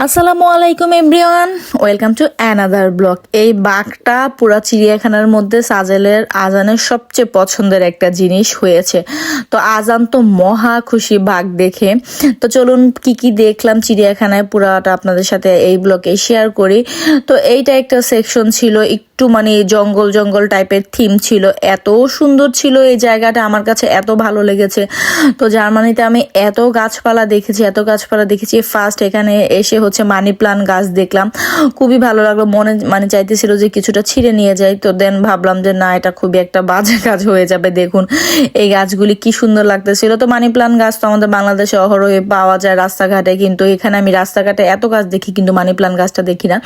আসসালামু আলাইকুম everyone, welcome to another blog. এই বাঘটা পুরা চিড়িয়াখানার মধ্যে সাজেলের আজানের সবচেয়ে পছন্দের একটা জিনিস হয়েছে। তো আজান তো মহা খুশি বাঘ দেখে। তো চলুন কি কি দেখলাম চিড়িয়াখানায় পুরাটা আপনাদের সাথে এই ব্লগে শেয়ার করি। তো এইটা একটা সেকশন ছিল, একটু মানে জঙ্গল জঙ্গল টাইপের থিম ছিল, এত সুন্দর ছিল এই জায়গাটা, আমার কাছে এত ভালো লেগেছে। তো জার্মানিতে আমি এত গাছপালা দেখেছি ফার্স্ট এখানে এসে হচ্ছে মানি প্লান্ট গাছ দেখলাম, খুবই ভালো লাগলো। মনে মানে চাইতেছিল যে কিছুটা ছিঁড়ে নিয়ে যাই, তো দেন ভাবলাম যে না, এটা খুবই একটা বাজে কাজ হয়ে যাবে। দেখুন এই গাছগুলি কি সুন্দর লাগতেছিল। তো মানি প্লান্ট গাছ তো আমাদের বাংলাদেশে অহরহ পাওয়া যায় রাস্তাঘাটে, কিন্তু এখানে আমি রাস্তাঘাটে এত গাছ দেখি কিন্তু মানি প্লান্ট গাছটা দেখি না।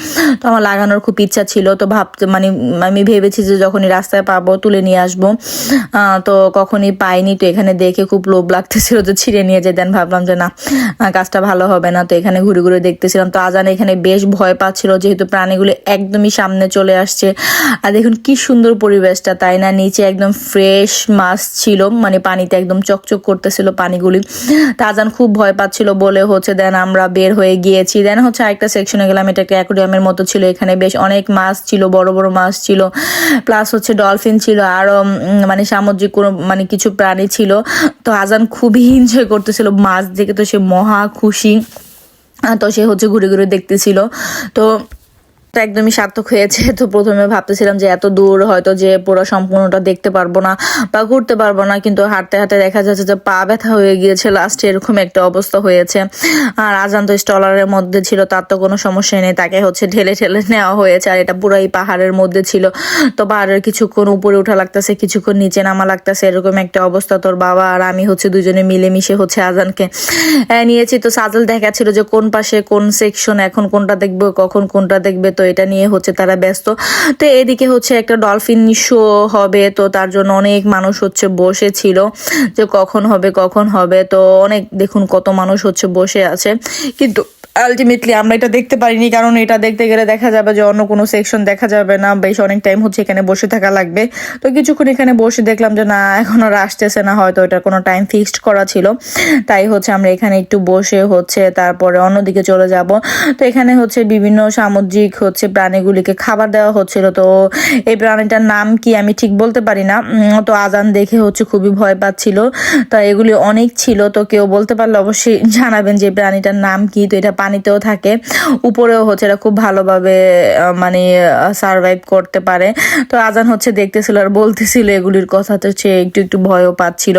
তো আমার লাগানোর খুব ইচ্ছা ছিল, তো আমি ভেবেছি যে যখনই রাস্তায় পাবো তুলে নিয়ে আসবো। তো কখনই পাইনি, তো এখানে দেখে খুব লোভ লাগতেছিল যে ছিঁড়ে নিয়ে যাই। দেন ভাবলাম যে না, গাছটা ভালো হবে না। তো এখানে ঘুরে ঘুরে দেখতেছিলাম। তো আজান এখানে বেশ ভয় পাচ্ছিল, যেহেতু প্রাণীগুলো একদমই সামনে চলে আসছে। আর দেখুন কি সুন্দর পরিবেশটা, তাই না? নিচে একদম ফ্রেশ মাছ ছিল, মানে পানিতে একদম চকচক করতেছিল পানিগুলি। তো আজান খুব ভয় পাচ্ছিল বলে হচ্ছে দেন আমরা বের হয়ে গিয়েছি। দেন হচ্ছে আরেকটা সেকশনে গেলাম, এটা একটা অ্যাকোরিয়ামের মতো ছিল, এখানে বেশ অনেক মাছ ছিল, বড় বড় মাছ ছিল, প্লাস হচ্ছে ডলফিন ছিল, আরো মানে সামুদ্রিক কোনো মানে কিছু প্রাণী ছিল। তো আজান খুবই এনজয় করতেছিল মাছ দেখে, তো সে মহা খুশি। তো সে হচ্ছে ঘুরে ঘুরে দেখতেছিল। তো একদমই সার্থক হয়েছে। তো প্রথমে ভাবতেছিলাম যে এত দূর হয়তো যে পুরো সম্পূর্ণটা দেখতে পারবো না বা ঘুরতে পারবো না, কিন্তু হাঁটতে হাঁটতে দেখা যাচ্ছে যে পা ব্যথা হয়ে গিয়েছে লাস্টে, এরকম একটা অবস্থা হয়েছে। আর আজান তো স্টলারের মধ্যে ছিল, তার তো কোনো সমস্যা নেই, তাকে হচ্ছে ঠেলে ঠেলে নেওয়া হয়েছে। আর এটা পুরাই পাহাড়ের মধ্যে ছিল, তো পাহাড়ের কিছুক্ষণ উপরে উঠা লাগতেছে, কিছুক্ষণ নিচে নামা লাগতেছে, এরকম একটা অবস্থা। তোর বাবা আর আমি হচ্ছে দুজনে মিলেমিশে হচ্ছে আজানকে নিয়েছি। তো সাজেল দেখাচ্ছিল যে কোন পাশে কোন সেকশন, এখন কোনটা দেখবে, কখন কোনটা দেখবে, তো এটা নিয়ে হচ্ছে তারা ব্যস্ত। তো এদিকে হচ্ছে একটা ডলফিন শো হবে, তো তার জন্য অনেক মানুষ হচ্ছে বসে ছিল যে কখন হবে। তো অনেক দেখুন কত মানুষ হচ্ছে বসে আছে, কিন্তু আলটিমেটলি আমরা এটা দেখতে পারিনি, কারণ এটা দেখতে গেলে দেখা যাবে যে অন্য কোনো সেকশন দেখা যাবে না, বেশ অনেক টাইম হচ্ছে এখানে বসে থাকা লাগবে। তো কিছুক্ষণ এখানে বসে দেখলাম যে না, এখন আর আসতেছে না, হয়তো এটার কোনো টাইম ফিক্সড করা ছিল, তাই হচ্ছে আমরা এখানে একটু বসে হচ্ছে তারপরে অন্যদিকে চলে যাব। তো এখানে হচ্ছে বিভিন্ন সামুদ্রিক হচ্ছে প্রাণীগুলিকে খাবার দেওয়া হচ্ছিল। তো এই প্রাণীটার নাম কি আমি ঠিক বলতে পারি না। তো আজান দেখে হচ্ছে খুবই ভয় পাচ্ছিল। তো এগুলি অনেক ছিল, তো কেউ বলতে পারলে অবশ্যই জানাবেন যে প্রাণীটার নাম কি। তো এটা পানিতেও থাকে, উপরেও হচ্ছে, এটা খুব ভালোভাবে মানে সার্ভাইভ করতে পারে। তো আজান হচ্ছে দেখতেছিল আর বলতেছিল এগুলির কথা, তো সে একটু একটু ভয়ও পাচ্ছিল।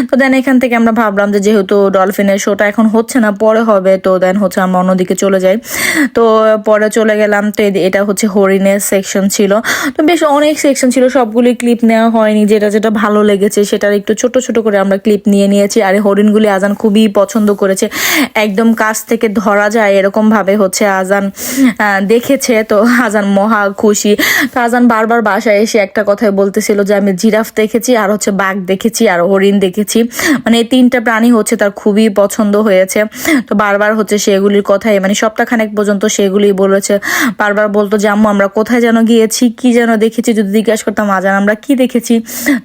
তো দেন এখান থেকে আমরা ভাবলাম যে যেহেতু ডলফিনের শোটা এখন হচ্ছে না, পরে হবে, তো দেন হচ্ছে আমরা অন্যদিকে চলে যাই। তো পরে চলে গেলাম। তো এটা হচ্ছে হরিণের সেকশন ছিল, তো বেশ অনেক সেকশন ছিল, সবগুলি ক্লিপ নেওয়া হয়নি, যেটা যেটা ভালো লেগেছে সেটার একটু ছোট ছোট করে আমরা ক্লিপ নিয়ে নিয়েছি। আর হরিণগুলি আজান খুবই পছন্দ করেছে, একদম কাছ থেকে ধরা যায় এরকম ভাবে হচ্ছে আজান দেখেছে। তো আজান মহা খুশি। তো আজান বারবার বাসায় এসে একটা কথাই বলতেছিল যে আমি জিরাফ দেখেছি, আর হচ্ছে বাঘ দেখেছি, আর হরিণ দেখেছি, মানে এই তিনটা প্রাণী হচ্ছে তার খুবই পছন্দ হয়েছে। তো বারবার হচ্ছে সেগুলির কথাই, মানে সপ্তাহখানেক পর্যন্ত সেগুলি বলেছে, বারবার বলতো যে আম্মু আমরা কোথায় যেন গিয়েছি, কি যেন দেখেছি। যদি জিজ্ঞাসা করতাম আজান আমরা কি দেখেছি,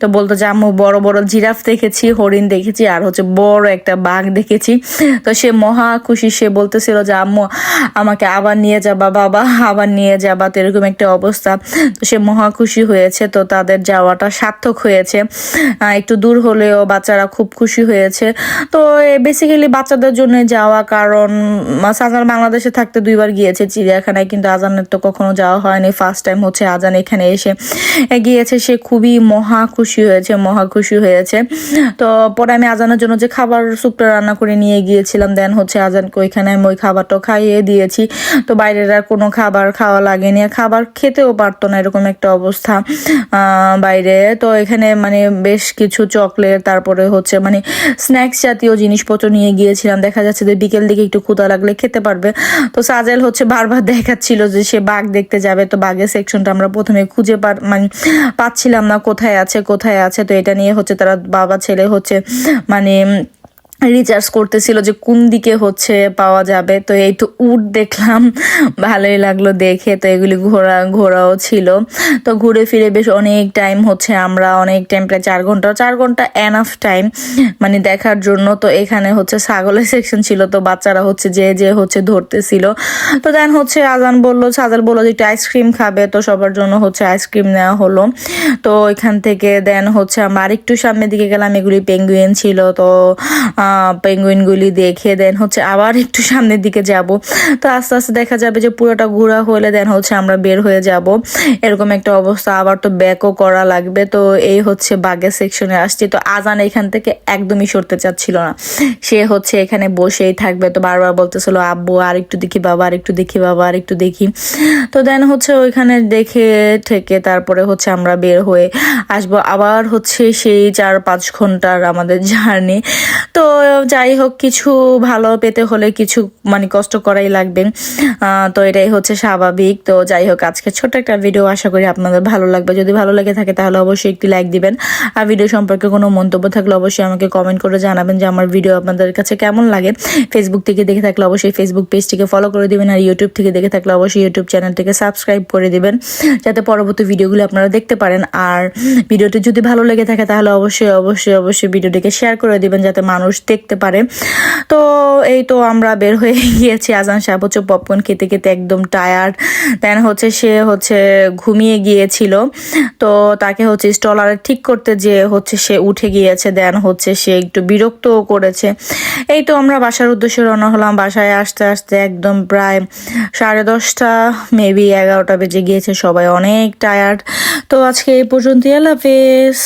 তো বলতো যে আম্মু বড় বড় জিরাফ দেখেছি, হরিণ দেখেছি, আর হচ্ছে বড় একটা বাঘ দেখেছি। তো সে মহা খুশি, সে বলতেছিল যে আম্মু আমাকে আবার নিয়ে যাবা, বাবা আবার নিয়ে যাবা, তো এরকম একটা অবস্থা। তো সে মহা খুশি হয়েছে। তো তাদের যাওয়াটা সার্থক হয়েছে, একটু দূর হলেও বাচ্চারা খুব খুশি হয়েছে। তো বেসিক্যালি বাচ্চাদের জন্য যাওয়া, কারণ সাজান বাংলাদেশে থাকতে 2বার গিয়েছে চিড়িয়াখানায়, কিন্তু আজানের তো কখনো যাওয়া হয়নি, ফার্স্ট টাইম হচ্ছে আজান এখানে এসে গিয়েছে। সে খুবই মহা খুশি হয়েছে। তো পরে আমি আজানের জন্য যে খাবার স্যুপটা রান্না করে নিয়ে গিয়েছিলাম, দেন হচ্ছে আজানকে ওইখানে আমি ওই খাবারটা খাইয়ে দিয়েছি। তো বাইরের আর কোনো খাবার খাওয়া লাগেনি, খাবার খেতেও পারতো না, এরকম একটা অবস্থা বাইরে। তো এখানে মানে বেশ কিছু চকলেট, তারপরে হচ্ছে মানে স্ন্যাক্স জাতীয় জিনিসপত্র নিয়ে গিয়েছিলাম, দেখা যাচ্ছে যে বিকেল দিকে একটু ক্ষুধা লাগলে খেতে পারবে। তো সাজেল হচ্ছে বারবার দেখাচ্ছিল যে সে বাঘ দেখতে যাবে। তো বাঘের সেকশনটা আমরা প্রথমে খুঁজে মানে পাচ্ছিলাম না, কোথায় আছে। তো এটা নিয়ে হচ্ছে তারা বাবা ছেলে হচ্ছে মানে রিচার্জ করতেছিল যে কোন দিকে হচ্ছে পাওয়া যাবে। তো এই তো উট দেখলাম, ভালোই লাগলো দেখে। তো এগুলি ঘোরাও ছিল। তো ঘুরে ফিরে বেশ অনেক টাইম হচ্ছে, আমরা অনেক টাইম প্রায় 4 ঘন্টা এনাফ টাইম মানে দেখার জন্য। তো এখানে হচ্ছে ছাগলের সেকশন ছিল, তো বাচ্চারা হচ্ছে যে হচ্ছে ধরতেছিল। তো দেন হচ্ছে সাজাল বললো যে একটু আইসক্রিম খাবে, তো সবার জন্য হচ্ছে আইসক্রিম নেওয়া হলো। তো এখান থেকে দেন হচ্ছে আমরা আরেকটু সামনের দিকে গেলাম, এগুলি পেঙ্গুইন ছিল। তো পেঙ্গুইনগুলি দেখে দেন হচ্ছে আবার একটু সামনের দিকে যাব। তো আস্তে আস্তে দেখা যাবে যে পুরোটা ঘোরা হলে দেন হচ্ছে আমরা বের হয়ে যাব, এরকম একটা অবস্থা। আবার তো ব্যাকও করা লাগবে। তো এই হচ্ছে বাগের সেকশনে আসছি। তো আজান এখান থেকে একদমই সরতে চাচ্ছিল না, সে হচ্ছে এখানে বসেই থাকবে। তো বারবার বলতেছিল আব্বু আর একটু দেখি বাবা, আর একটু দেখি বাবা, আর একটু দেখি। তো দেন হচ্ছে ওইখানে দেখে থেকে তারপরে হচ্ছে আমরা বের হয়ে আসবো। আবার হচ্ছে সেই 4-5 ঘন্টার আমাদের জার্নি। তো যাই হোক, কিছু ভালো পেতে হলে কিছু মানে কষ্ট করাই লাগবে। তো এটাই হচ্ছে স্বাভাবিক। তো যাই হোক, আজকে ছোট্ট একটা ভিডিও, আশা করি আপনাদের ভালো লাগবে। যদি ভালো লেগে থাকে তাহলে অবশ্যই একটি লাইক দিবেন। আর ভিডিও সম্পর্কে কোনো মন্তব্য থাকলে অবশ্যই আমাকে কমেন্ট করে জানাবেন যে আমার ভিডিও আপনাদের কাছে কেমন লাগে। ফেসবুক থেকে দেখে থাকলে অবশ্যই ফেসবুক পেজটিকে ফলো করে দিবেন, আর ইউটিউব থেকে দেখে থাকলে অবশ্যই ইউটিউব চ্যানেলটিকে সাবস্ক্রাইব করে দিবেন, যাতে পরবর্তী ভিডিওগুলো আপনারা দেখতে পারেন। আর ভিডিওটি যদি ভালো লেগে থাকে তাহলে অবশ্যই ভিডিওটিকে শেয়ার করে দিবেন, যাতে মানুষ দেখতে পারে। তো এই তো আমরা বের হয়ে গিয়েছি। আজান সাহেব হচ্ছে পপকর্ন খেতে খেতে একদম টায়ার্ড। দেন হচ্ছে সে হচ্ছে ঘুমিয়ে গিয়েছিল। তো তাকে হচ্ছে স্টলারে ঠিক করতে যে হচ্ছে সে উঠে গিয়েছে। দেন হচ্ছে সে একটু বিরক্তও করেছে। এই তো আমরা বাসার উদ্দেশ্যে রওনা হলাম। বাসায় আসতে আসতে একদম প্রায় 10:30 মেবি 11টা বেজে গিয়েছে। সবাই অনেক টায়ার্ড। তো আজকে এই পর্যন্তই, আল্লাহ হাফেজ।